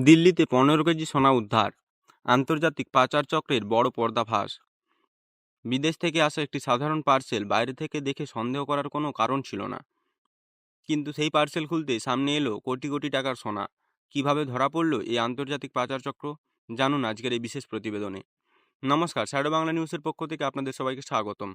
দিল্লিতে ১৫ কেজি সোনা উদ্ধার, আন্তর্জাতিক পাচার চক্রের বড় পর্দাফাঁস। বিদেশ থেকে আসা একটি সাধারণ পার্সেল বাইরে থেকে দেখে সন্দেহ করার কোনো কারণ ছিল না, কিন্তু সেই পার্সেল খুলতেই সামনে এলো কোটি কোটি টাকার সোনা। কিভাবে ধরা পড়লো এই আন্তর্জাতিক পাচার চক্র, জানুন আজকের এই বিশেষ প্রতিবেদনে। নমস্কার, শ্যাডো বাংলা নিউজের পক্ষ থেকে আপনাদের সবাইকে স্বাগতম।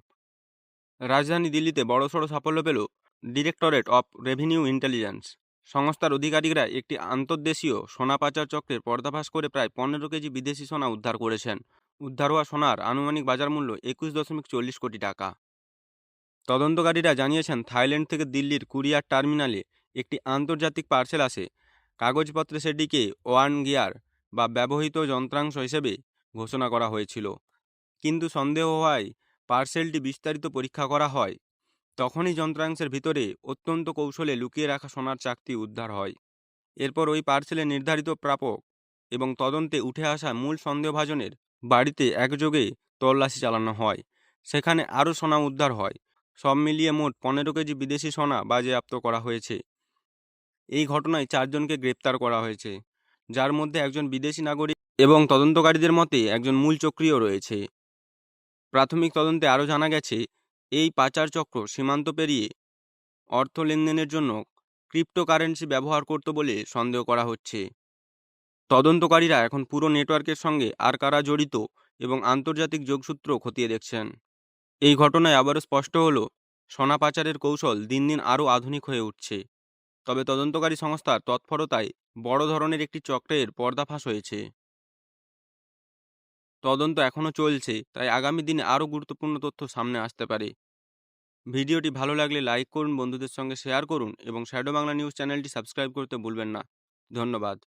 রাজধানী দিল্লিতে বড়সড় সাফল্য পেল ডিরেক্টরেট অফ রেভিনিউ ইন্টেলিজেন্স সংস্থার অধিকারীরা একটি আন্তর্দেশীয় সোনা পাচার চক্রের পর্দাফাঁস করে প্রায় ১৫ কেজি বিদেশি সোনা উদ্ধার করেছেন। উদ্ধার হওয়া সোনার আনুমানিক বাজার মূল্য ২১.৪০ কোটি টাকা। তদন্তকারীরা জানিয়েছেন, থাইল্যান্ড থেকে দিল্লির কুরিয়ার টার্মিনালে একটি আন্তর্জাতিক পার্সেল আসে। কাগজপত্রে সেটিকে ওয়ান গিয়ার বা ব্যবহৃত যন্ত্রাংশ হিসেবে ঘোষণা করা হয়েছিল, কিন্তু সন্দেহ হওয়ায় পার্সেলটি বিস্তারিত পরীক্ষা করা হয়। তখনই যন্ত্রাংশের ভিতরে অত্যন্ত কৌশলে লুকিয়ে রাখা সোনার চাকতি উদ্ধার হয়। এরপর ওই পার্সেলের নির্ধারিত প্রাপক এবং তদন্তে উঠে আসা মূল সন্দেহভাজনের বাড়িতে একযোগে তল্লাশি চালানো হয়। সেখানে আরও সোনা উদ্ধার হয়। সব মিলিয়ে মোট ১৫ কেজি বিদেশি সোনা বাজেয়াপ্ত করা হয়েছে। এই ঘটনায় ৪ জনকে গ্রেপ্তার করা হয়েছে, যার মধ্যে একজন বিদেশি নাগরিক এবং তদন্তকারীদের মতে একজন মূল চক্রীও রয়েছে। প্রাথমিক তদন্তে আরও জানা গেছে, এই পাচার চক্র সীমান্ত পেরিয়ে অর্থ লেনদেনের জন্য ক্রিপ্টোকারেন্সি ব্যবহার করত বলে সন্দেহ করা হচ্ছে। তদন্তকারীরা এখন পুরো নেটওয়ার্কের সঙ্গে আর কারা জড়িত এবং আন্তর্জাতিক যোগসূত্র খতিয়ে দেখছেন। এই ঘটনায় আবারও স্পষ্ট হলো, সোনা পাচারের কৌশল দিন দিন আরও আধুনিক হয়ে উঠছে। তবে তদন্তকারী সংস্থার তৎপরতায় বড় ধরনের একটি চক্রের পর্দাফাঁস হয়েছে। তদন্ত এখনও চলছে, তাই আগামী দিনে আরও গুরুত্বপূর্ণ তথ্য সামনে আসতে পারে। ভিডিওটি ভালো লাগলে লাইক করুন, বন্ধুদের সঙ্গে শেয়ার করুন এবং শ্যাডো বাংলা নিউজ চ্যানেলটি সাবস্ক্রাইব করতে ভুলবেন না। ধন্যবাদ।